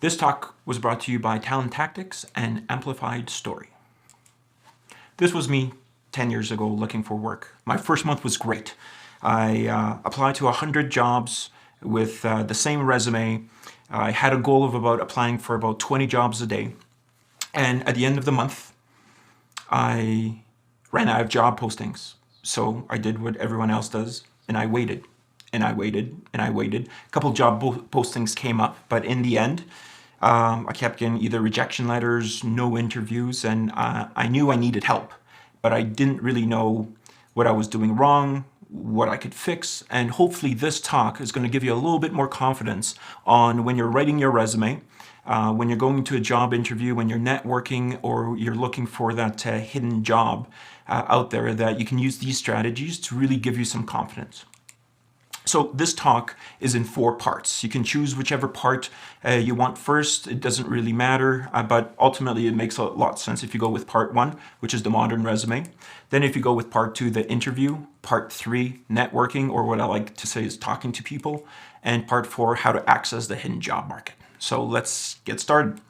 This talk was brought to you by Talent Tactics and Amplified Story. This was me 10 years ago looking for work. My first month was great. I applied to 100 jobs with the same resume. I had a goal of applying for about 20 jobs a day. And at the end of the month, I ran out of job postings. So I did what everyone else does, and I waited. And I waited, and I waited. A couple job postings came up, but in the end, I kept getting either rejection letters, no interviews, and I knew I needed help, but I didn't really know what I was doing wrong, what I could fix, and hopefully this talk is going to give you a little bit more confidence on when you're writing your resume, when you're going to a job interview, when you're networking, or you're looking for that hidden job out there, that you can use these strategies to really give you some confidence. So this talk is in 4 parts. You can choose whichever part you want first. It doesn't really matter, but ultimately it makes a lot of sense if you go with part 1, which is the modern resume. Then if you go with part 2, the interview, part 3, networking, or what I like to say is talking to people, and part 4, how to access the hidden job market. So let's get started.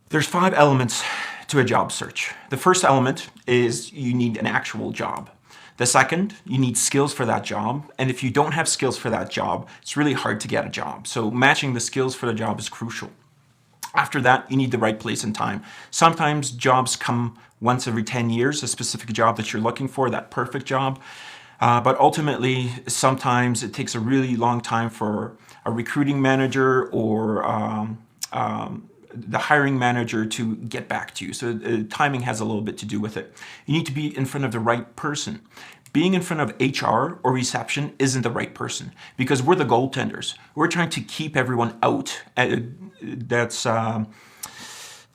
There's 5 elements to a job search. The first element is you need an actual job. The second, you need skills for that job. And if you don't have skills for that job, it's really hard to get a job. So matching the skills for the job is crucial. After that, you need the right place and time. Sometimes jobs come once every 10 years, a specific job that you're looking for, that perfect job. But ultimately, sometimes it takes a really long time for a recruiting manager or the hiring manager to get back to you. So timing has a little bit to do with it. You need to be in front of the right person. Being in front of HR or reception isn't the right person because we're the goaltenders. We're trying to keep everyone out that's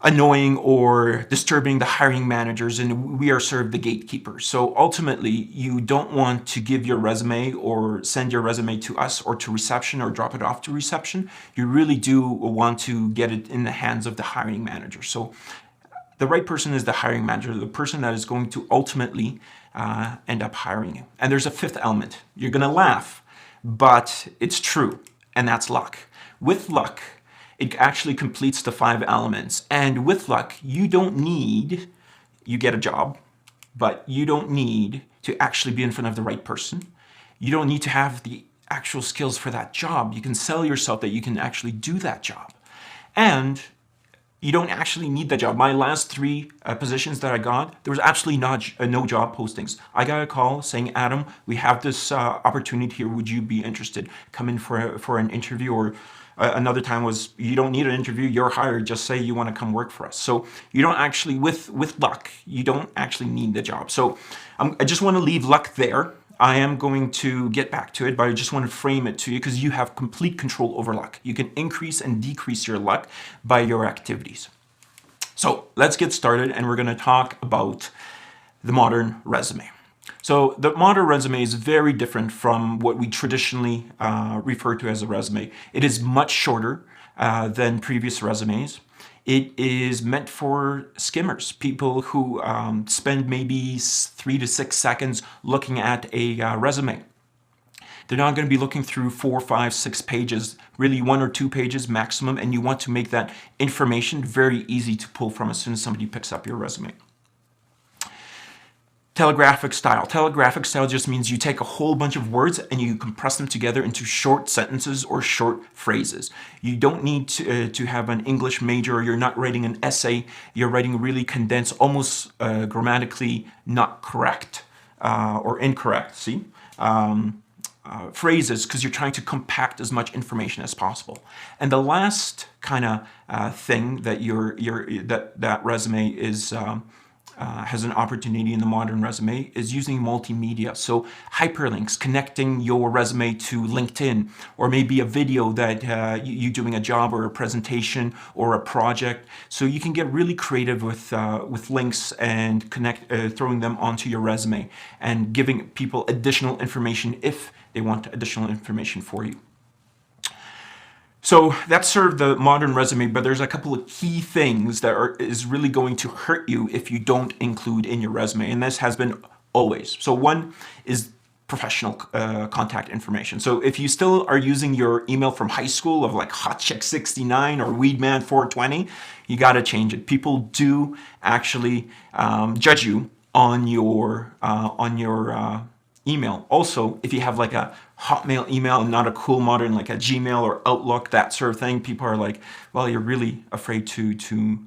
annoying or disturbing the hiring managers, and we are served the gatekeepers. So ultimately, you don't want to give your resume or send your resume to us or to reception or drop it off to reception. You really do want to get it in the hands of the hiring manager. So the right person is the hiring manager, the person that is going to ultimately end up hiring you. And there's a 5th element. You're going to laugh, but it's true, and that's luck. With luck, it actually completes the 5 elements. And with luck, you get a job, but you don't need to actually be in front of the right person. You don't need to have the actual skills for that job. You can sell yourself that you can actually do that job. And you don't actually need that job. My last 3 positions that I got, there was absolutely no job postings. I got a call saying, Adam, we have this opportunity here. Would you be interested? Come in for an interview. Or another time was, you don't need an interview, you're hired, just say you want to come work for us. So you don't actually, with luck, you don't actually need the job. So I just want to leave luck there. I am going to get back to it, but I just want to frame it to you because you have complete control over luck. You can increase and decrease your luck by your activities. So let's get started, and we're going to talk about the modern resume. So the modern resume is very different from what we traditionally refer to as a resume. It is much shorter than previous resumes. It is meant for skimmers, people who spend maybe 3 to 6 seconds looking at a resume. They're not going to be looking through 4, 5, 6 pages, really 1 or 2 pages maximum, and you want to make that information very easy to pull from as soon as somebody picks up your resume. Telegraphic style. Telegraphic style just means you take a whole bunch of words and you compress them together into short sentences or short phrases. You don't need to have an English major, or you're not writing an essay. You're writing really condensed, almost grammatically not correct or incorrect, phrases, because you're trying to compact as much information as possible. And the last kind of thing that that resume is has an opportunity in the modern resume is using multimedia. So hyperlinks, connecting your resume to LinkedIn, or maybe a video that you're doing a job or a presentation or a project. So you can get really creative with links and throwing them onto your resume and giving people additional information if they want additional information for you. So that's sort of the modern resume, but there's a couple of key things that is really going to hurt you if you don't include in your resume, and this has been always. So one is professional contact information. So if you still are using your email from high school of like hotchick69 or weedman420, you got to change it. People do actually judge you on your email. Also, if you have like a Hotmail email and not a cool modern like a Gmail or Outlook, that sort of thing, people are like, well, you're really afraid to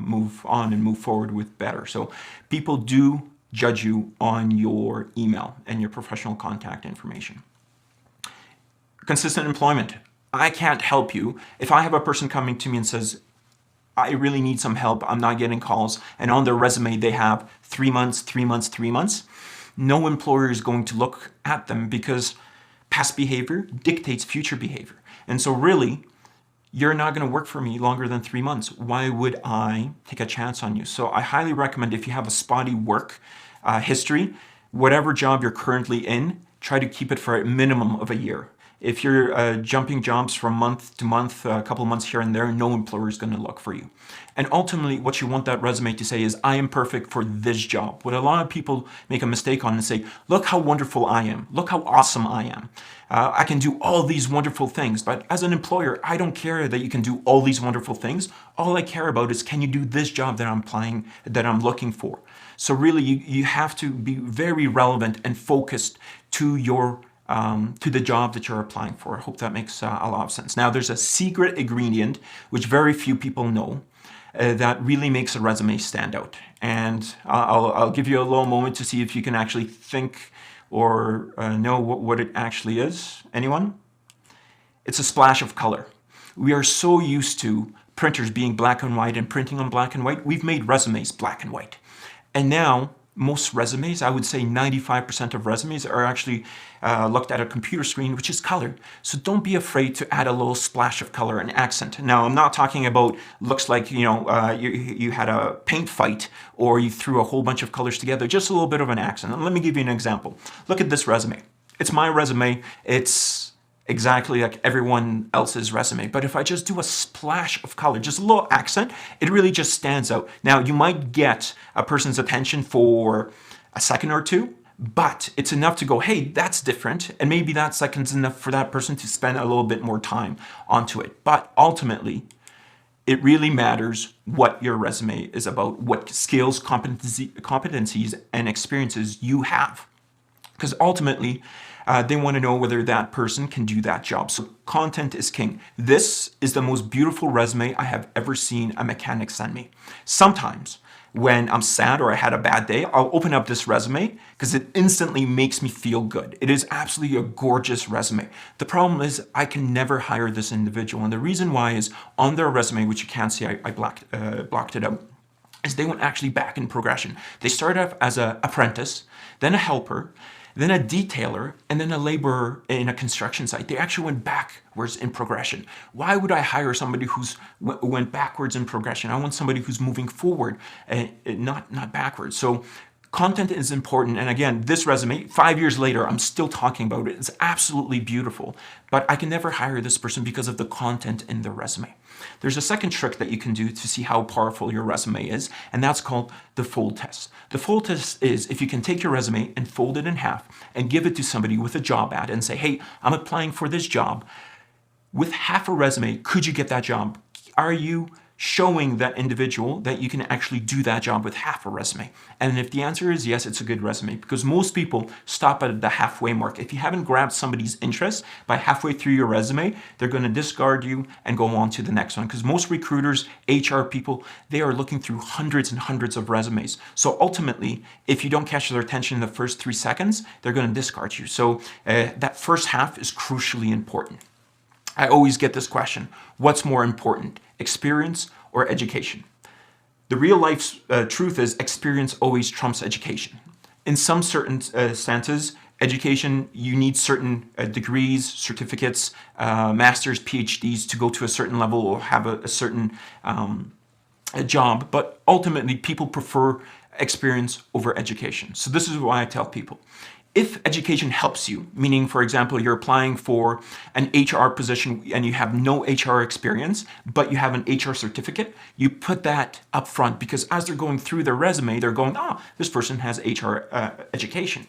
move on and move forward with better. So people do judge you on your email and your professional contact information. Consistent employment. I can't help you. If I have a person coming to me and says, I really need some help, I'm not getting calls, and on their resume they have 3 months, 3 months, 3 months, no employer is going to look at them because past behavior dictates future behavior. And so really, you're not going to work for me longer than 3 months. Why would I take a chance on you? So I highly recommend, if you have a spotty work history, whatever job you're currently in, try to keep it for a minimum of a year. If you're jumping jobs from month to month, a couple of months here and there, no employer is going to look for you. And ultimately, what you want that resume to say is, I am perfect for this job. What a lot of people make a mistake on is say, look how wonderful I am. Look how awesome I am. I can do all these wonderful things. But as an employer, I don't care that you can do all these wonderful things. All I care about is, can you do this job that I'm looking for? So really, you have to be very relevant and focused to your to the job that you're applying for. I hope that makes a lot of sense. Now, there's a secret ingredient which very few people know that really makes a resume stand out. And I'll give you a little moment to see if you can actually think or know what it actually is. Anyone? It's a splash of color. We are so used to printers being black and white and printing on black and white. We've made resumes black and white. And now, most resumes, I would say 95% of resumes are actually looked at a computer screen, which is colored. So don't be afraid to add a little splash of color and accent. Now, I'm not talking about looks like, you had a paint fight or you threw a whole bunch of colors together, just a little bit of an accent. And let me give you an example. Look at this resume. It's my resume. It's exactly like everyone else's resume. But if I just do a splash of color, just a little accent, it really just stands out. Now, you might get a person's attention for a second or two, but it's enough to go, hey, that's different. And maybe that second's enough for that person to spend a little bit more time onto it. But ultimately, it really matters what your resume is about, what skills, competencies, and experiences you have. Because ultimately, they want to know whether that person can do that job. So content is king. This is the most beautiful resume I have ever seen a mechanic send me. Sometimes when I'm sad or I had a bad day, I'll open up this resume because it instantly makes me feel good. It is absolutely a gorgeous resume. The problem is I can never hire this individual. And the reason why is on their resume, which you can't see, I blocked it out, is they went actually back in progression. They started off as an apprentice, then a helper, then a detailer, and then a laborer in a construction site. They actually went backwards in progression. Why would I hire somebody who's went backwards in progression? I want somebody who's moving forward, not backwards. So content is important. And again, this resume, 5 years later, I'm still talking about it. It's absolutely beautiful. But I can never hire this person because of the content in the resume. There's a second trick that you can do to see how powerful your resume is, and that's called the fold test. The fold test is if you can take your resume and fold it in half and give it to somebody with a job ad and say, hey, I'm applying for this job. With half a resume, could you get that job? Are you showing that individual that you can actually do that job with half a resume? And if the answer is yes, it's a good resume, because most people stop at the halfway mark. If you haven't grabbed somebody's interest by halfway through your resume, they're going to discard you and go on to the next one, because most recruiters, HR people, they are looking through hundreds and hundreds of resumes. So ultimately, if you don't catch their attention in the first 3 seconds, they're going to discard you. So that first half is crucially important. I always get this question: what's more important, experience or education? The real life truth is experience always trumps education. In some certain senses, education, you need certain degrees, certificates, masters, PhDs to go to a certain level or have a certain job. But ultimately, people prefer experience over education. So this is why I tell people, if education helps you, meaning, for example, you're applying for an HR position and you have no HR experience, but you have an HR certificate, you put that up front, because as they're going through their resume, they're going, this person has HR education.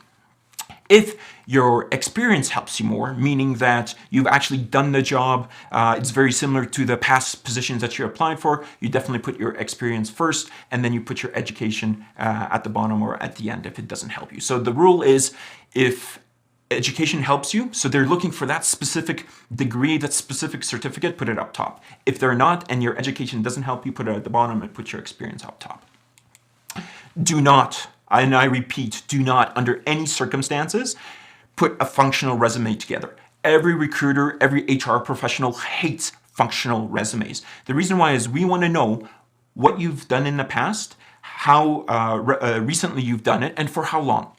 If your experience helps you more, meaning that you've actually done the job, it's very similar to the past positions that you applied for, you definitely put your experience first, and then you put your education at the bottom or at the end if it doesn't help you. So the rule is, if education helps you, so they're looking for that specific degree, that specific certificate, put it up top. If they're not, and your education doesn't help you, put it at the bottom and put your experience up top. Do not, and I repeat, do not, under any circumstances, put a functional resume together. Every recruiter, every HR professional hates functional resumes. The reason why is we want to know what you've done in the past, how recently you've done it, and for how long.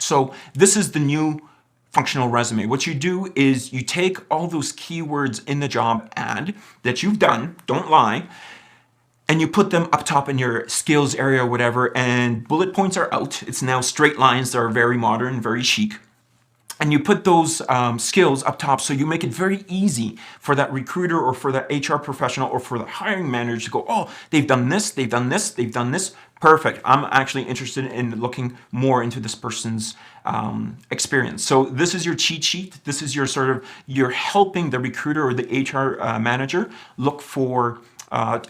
So this is the new functional resume. What you do is you take all those keywords in the job ad that you've done, don't lie, and you put them up top in your skills area or whatever, and bullet points are out. It's now straight lines that are very modern, very chic. And you put those skills up top, so you make it very easy for that recruiter or for that HR professional or for the hiring manager to go, oh, they've done this, they've done this, they've done this. Perfect. I'm actually interested in looking more into this person's experience. So this is your cheat sheet. This is your you're helping the recruiter or the HR manager look for,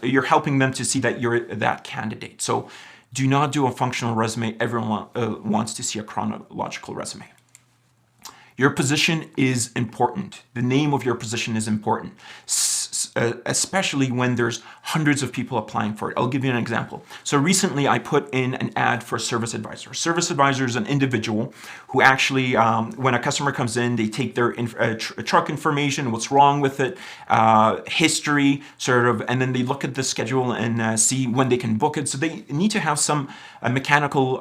you're helping them to see that you're that candidate. So do not do a functional resume. Everyone wants to see a chronological resume. Your position is important. The name of your position is important, especially when there's hundreds of people applying for it. I'll give you an example. So recently I put in an ad for a service advisor. Service advisor is an individual who actually, when a customer comes in, they take their truck information, what's wrong with it, history, and then they look at the schedule and see when they can book it. So they need to have some mechanical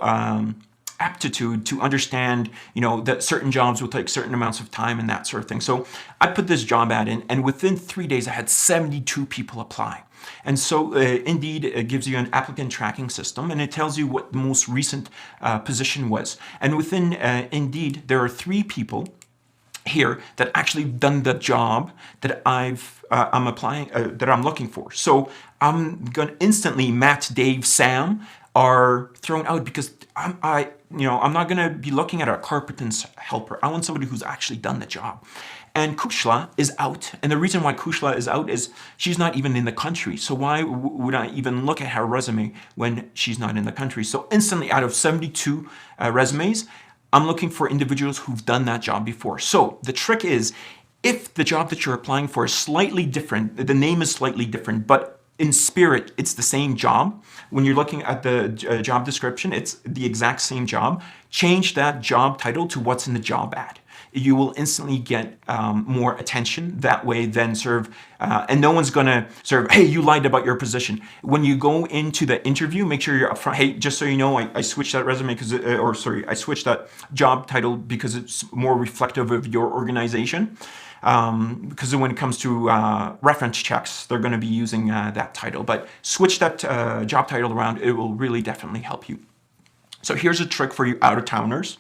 aptitude to understand, that certain jobs will take certain amounts of time and that sort of thing. So I put this job ad in, and within 3 days I had 72 people apply. And so Indeed gives you an applicant tracking system, and it tells you what the most recent position was. And within Indeed, there are 3 people here that actually done the job that I'm applying, that I'm looking for. So I'm gonna instantly, Matt, Dave, Sam are thrown out because I'm not going to be looking at a carpenter's helper. I want somebody who's actually done the job. And Kushla is out. And the reason why Kushla is out is she's not even in the country. So why would I even look at her resume when she's not in the country? So instantly, out of 72 resumes, I'm looking for individuals who've done that job before. So the trick is, if the job that you're applying for is slightly different, the name is slightly different, but in spirit, it's the same job. When you're looking at the job description, it's the exact same job. Change that job title to what's in the job ad. You will instantly get more attention that way than and no one's gonna hey, you lied about your position. When you go into the interview, make sure you're upfront. Hey, just so you know, I switched that resume I switched that job title because it's more reflective of your organization. Because when it comes to reference checks, they're going to be using that title. But switch that job title around. It will really definitely help you. So here's a trick for you out-of-towners.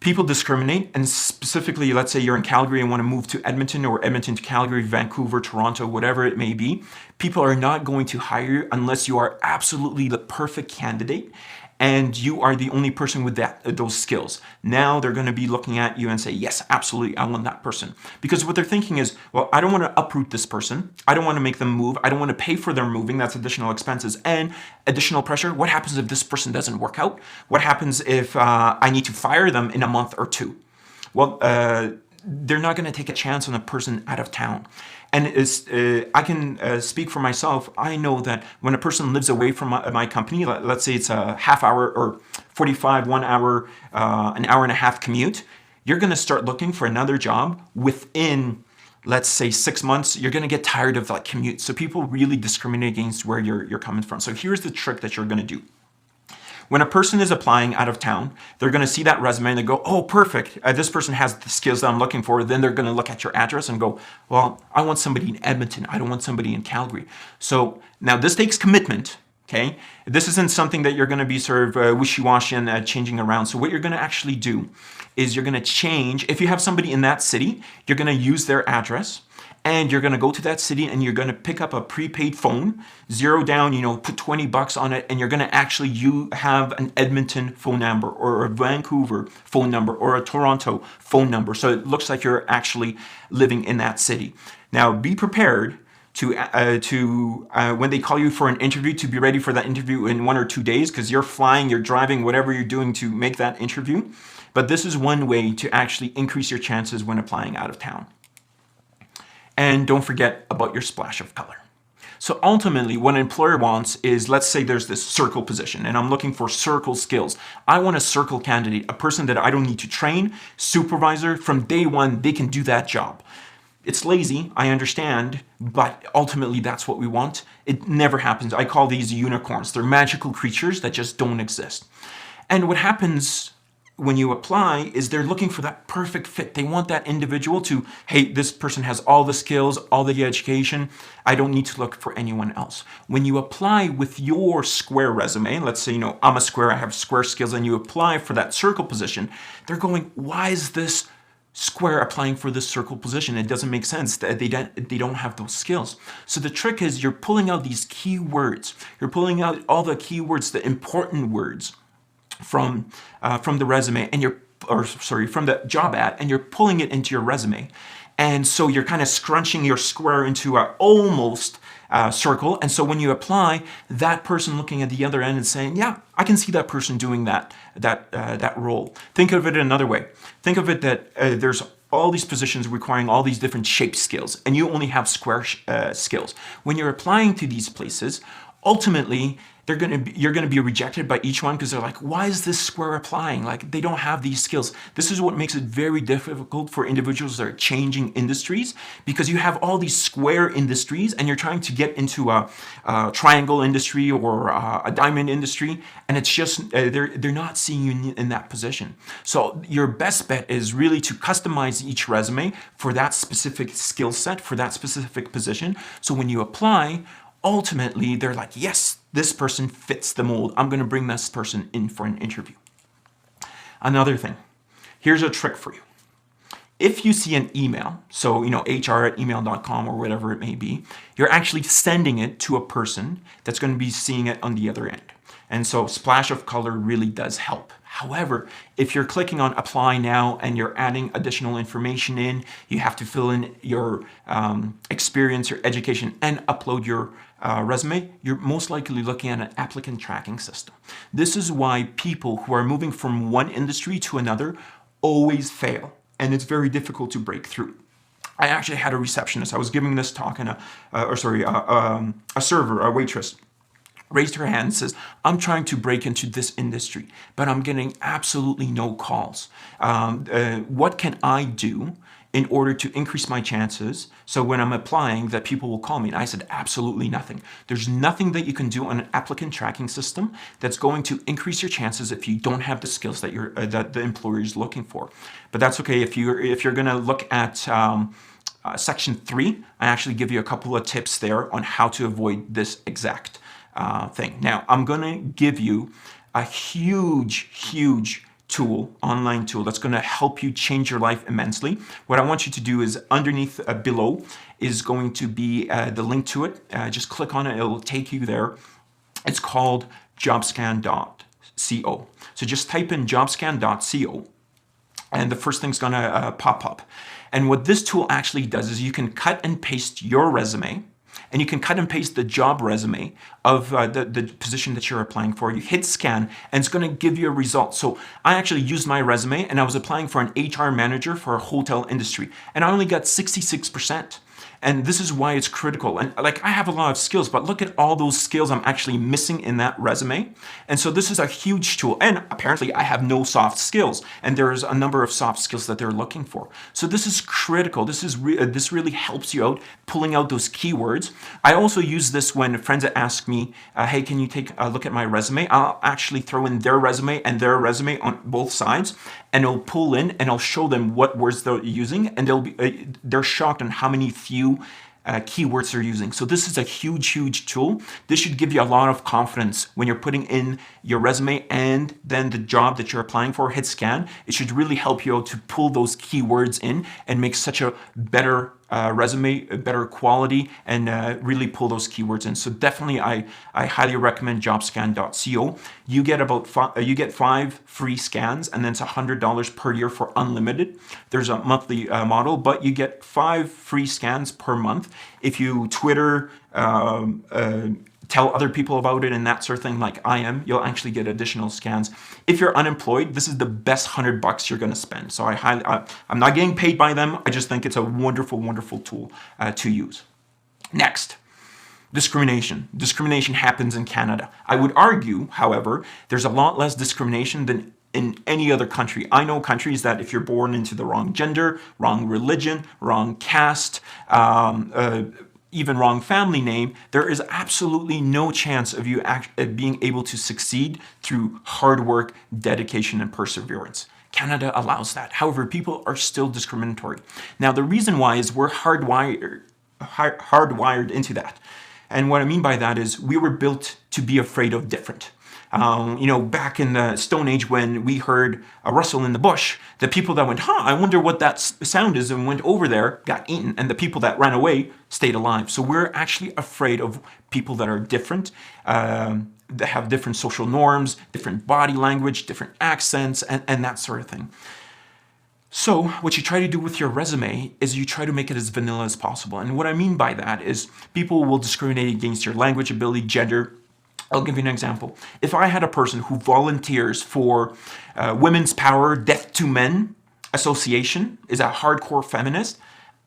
People discriminate, and specifically, let's say you're in Calgary and want to move to Edmonton, or Edmonton to Calgary, Vancouver, Toronto, whatever it may be. People are not going to hire you unless you are absolutely the perfect candidate and you are the only person with those skills. Now they're going to be looking at you and say, yes, absolutely, I want that person. Because what they're thinking is, well, I don't want to uproot this person. I don't want to make them move. I don't want to pay for their moving. That's additional expenses and additional pressure. What happens if this person doesn't work out? What happens if I need to fire them in a month or 2? Well, they're not going to take a chance on a person out of town. And I can speak for myself. I know that when a person lives away from my company, let's say it's a half hour or 45, 1 hour, an hour and a half commute, you're going to start looking for another job within, let's say, 6 months. You're going to get tired of that commute. So people really discriminate against where you're coming from. So here's the trick that you're going to do. When a person is applying out of town, they're going to see that resume and they go, oh, perfect. This person has the skills that I'm looking for. Then they're going to look at your address and go, well, I want somebody in Edmonton. I don't want somebody in Calgary. So now this takes commitment. Okay, this isn't something that you're going to be wishy-washy and changing around. So what you're going to actually do is you're going to change. If you have somebody in that city, you're going to use their address. and you're going to go to that city and you're going to pick up a prepaid phone, zero down, put $20 on it, and you're going to actually have an Edmonton phone number or a Vancouver phone number or a Toronto phone number. So it looks like you're actually living in that city. Now, be prepared to when they call you for an interview, to be ready for that interview in 1 or 2 days, because you're flying, you're driving, whatever you're doing to make that interview. But this is one way to actually increase your chances when applying out of town. And don't forget about your splash of color. So ultimately, what an employer wants is, let's say there's this circle position and I'm looking for circle skills. I want a circle candidate, a person that I don't need to train, supervisor. From day one, they can do that job. It's lazy, I understand, but ultimately that's what we want. It never happens. I call these unicorns. They're magical creatures that just don't exist. And what happens when you apply is they're looking for that perfect fit. They want that individual to, hey, this person has all the skills, all the education. I don't need to look for anyone else. When you apply with your square resume, let's say, I'm a square, I have square skills, and you apply for that circle position, they're going, why is this square applying for this circle position? It doesn't make sense. They don't have those skills. So the trick is you're pulling out these keywords. You're pulling out all the keywords, the important words from the resume, and from the job ad, and you're pulling it into your resume. And so you're kind of scrunching your square into a almost circle. And so when you apply, that person looking at the other end and saying, yeah, I can see that person doing that role. Think of it another way. Think of it that there's all these positions requiring all these different shape skills, and you only have square skills. When you're applying to these places, ultimately, you're going to be rejected by each one because they're like, why is this square applying? Like, they don't have these skills. This is what makes it very difficult for individuals that are changing industries, because you have all these square industries and you're trying to get into a triangle industry or a diamond industry, and it's just they're not seeing you in that position. So your best bet is really to customize each resume for that specific skill set, for that specific position. So when you apply, ultimately, they're like, yes, this person fits the mold. I'm going to bring this person in for an interview. Another thing, here's a trick for you. If you see an email, so, hr@email.com or whatever it may be, you're actually sending it to a person that's going to be seeing it on the other end. And so splash of color really does help. However, if you're clicking on apply now and you're adding additional information in, you have to fill in your experience, your education, and upload your resume, you're most likely looking at an applicant tracking system. This is why people who are moving from one industry to another always fail, and it's very difficult to break through. I actually had a receptionist. I was giving this talk, and a server, a waitress, raised her hand and says, I'm trying to break into this industry, but I'm getting absolutely no calls. What can I do in order to increase my chances so when I'm applying that people will call me? And I said, absolutely nothing. There's nothing that you can do on an applicant tracking system that's going to increase your chances if you don't have the skills that that the employer is looking for. But that's okay. If you're going to look at section 3, I actually give you a couple of tips there on how to avoid this exact thing. Now, I'm going to give you a huge tool, online tool, that's going to help you change your life immensely. What I want you to do is underneath below is going to be the link to it. Just click on it. It'll take you there. It's called jobscan.co. So just type in jobscan.co and the first thing's going to pop up. And what this tool actually does is you can cut and paste your resume, and you can cut and paste the job resume of the position that you're applying for. You hit scan, and it's going to give you a result. So I actually used my resume, and I was applying for an HR manager for a hotel industry, and I only got 66%. And this is why it's critical. And like, I have a lot of skills, but look at all those skills I'm actually missing in that resume. And so this is a huge tool. And apparently I have no soft skills, and there's a number of soft skills that they're looking for. So this is critical. This really helps you out, pulling out those keywords. I also use this when friends ask me, hey, can you take a look at my resume? I'll actually throw in their resume and their resume on both sides, and it'll pull in and I'll show them what words they're using, and they're shocked on how many few keywords they're using. So this is a huge tool. This should give you a lot of confidence when you're putting in your resume and then the job that you're applying for. Hit scan. It should really help you out to pull those keywords in and make such a better resume, better quality, and really pull those keywords in. So definitely, I highly recommend jobscan.co. You get 5 free scans, and then it's $100 per year for unlimited. There's a monthly model, but you get 5 free scans per month. If you Twitter, tell other people about it and that sort of thing, like I am, you'll actually get additional scans. If you're unemployed, this is the best $100 you're going to spend. So I'm not getting paid by them. I just think it's a wonderful, wonderful tool to use. Next, discrimination. Discrimination happens in Canada. I would argue, however, there's a lot less discrimination than in any other country. I know countries that if you're born into the wrong gender, wrong religion, wrong caste, even wrong family name, there is absolutely no chance of you being able to succeed through hard work, dedication, and perseverance. Canada allows that. However, people are still discriminatory. Now, the reason why is we're hardwired into that. And what I mean by that is we were built to be afraid of different. Back in the Stone Age when we heard a rustle in the bush, the people that went, I wonder what that sound is, and went over there got eaten, and the people that ran away stayed alive. So we're actually afraid of people that are different, that have different social norms, different body language, different accents, and that sort of thing. So what you try to do with your resume is you try to make it as vanilla as possible. And what I mean by that is people will discriminate against your language, ability, gender. I'll give you an example. If I had a person who volunteers for Women's Power Death to Men Association, is a hardcore feminist,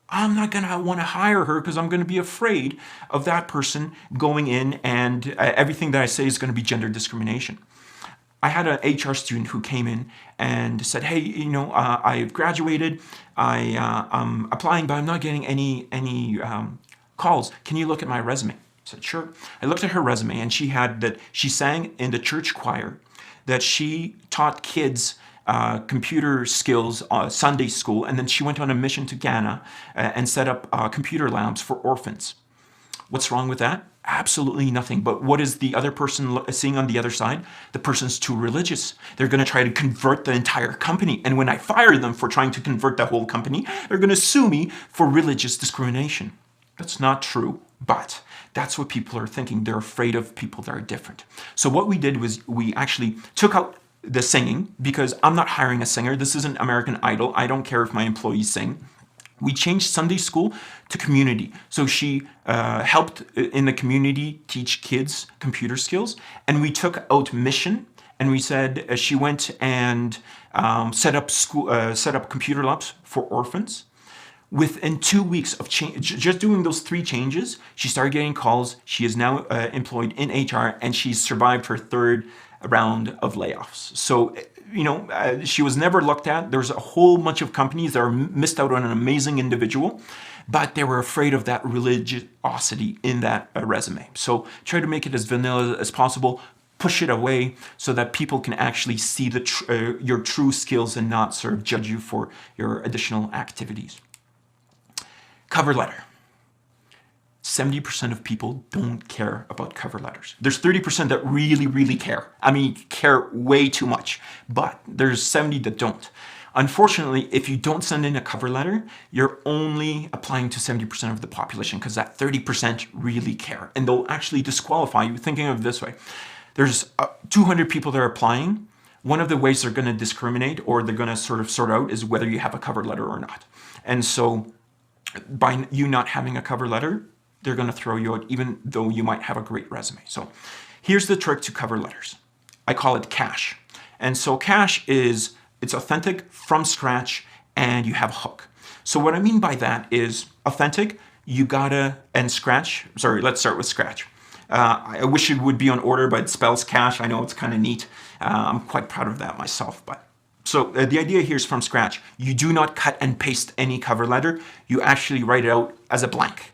I'm not going to want to hire her because I'm going to be afraid of that person going in and everything that I say is going to be gender discrimination. I had an HR student who came in and said, hey, I've graduated, I'm applying, but I'm not getting any calls. Can you look at my resume? I said, sure. I looked at her resume, and she had that she sang in the church choir, that she taught kids computer skills Sunday school, and then she went on a mission to Ghana and set up computer labs for orphans. What's wrong with that? Absolutely nothing. But what is the other person seeing on the other side? The person's too religious. They're going to try to convert the entire company. And when I fire them for trying to convert the whole company, they're going to sue me for religious discrimination. That's not true, but that's what people are thinking. They're afraid of people that are different. So what we did was we actually took out the singing, because I'm not hiring a singer. This isn't American Idol. I don't care if my employees sing. We changed Sunday school to community. So she helped in the community teach kids computer skills. And we took out mission, and we said she went and set up computer labs for orphans. Within 2 weeks of just doing those 3 changes, she started getting calls. She is now employed in HR, and she's survived her 3rd round of layoffs. So, she was never looked at. There's a whole bunch of companies that missed out on an amazing individual, but they were afraid of that religiosity in that resume. So try to make it as vanilla as possible. Push it away so that people can actually see your true skills and not sort of judge you for your additional activities. Cover letter. 70% of people don't care about cover letters. There's 30% that really, really care. Care way too much, but there's 70 that don't. Unfortunately, if you don't send in a cover letter, you're only applying to 70% of the population, because that 30% really care, and they'll actually disqualify you. Thinking of it this way, there's 200 people that are applying. One of the ways they're going to discriminate, or they're going to sort out, is whether you have a cover letter or not. And so by you not having a cover letter, they're going to throw you out, even though you might have a great resume. So here's the trick to cover letters. I call it cash. And so cash is, it's authentic, from scratch, and you have a hook. So what I mean by that is authentic, and scratch. Sorry, let's start with scratch. I wish it would be on order, but it spells cash. I know it's kind of neat. I'm quite proud of that myself, So the idea here is from scratch. You do not cut and paste any cover letter. You actually write it out as a blank.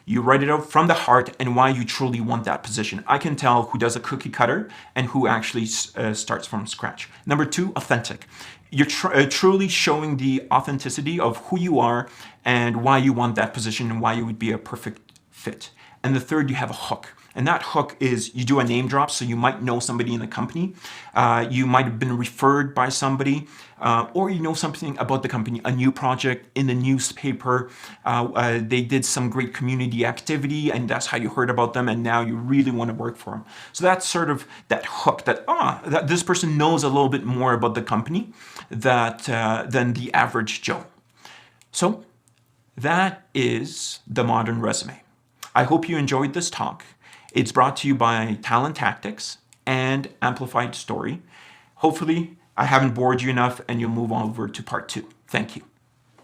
You write it out from the heart and why you truly want that position. I can tell who does a cookie cutter and who actually starts from scratch. Number 2, authentic. You're truly showing the authenticity of who you are and why you want that position and why you would be a perfect fit. And the third, you have a hook. And that hook is you do a name drop, so you might know somebody in the company, you might have been referred by somebody, or you know something about the company, a new project in the newspaper, they did some great community activity, and that's how you heard about them, and now you really want to work for them. So that's sort of that hook, that this person knows a little bit more about the company than the average Joe. So that is the modern resume. I hope you enjoyed this talk. It's brought to you by Talent Tactics and Amplified Story. Hopefully, I haven't bored you enough and you'll move over to part 2. Thank you.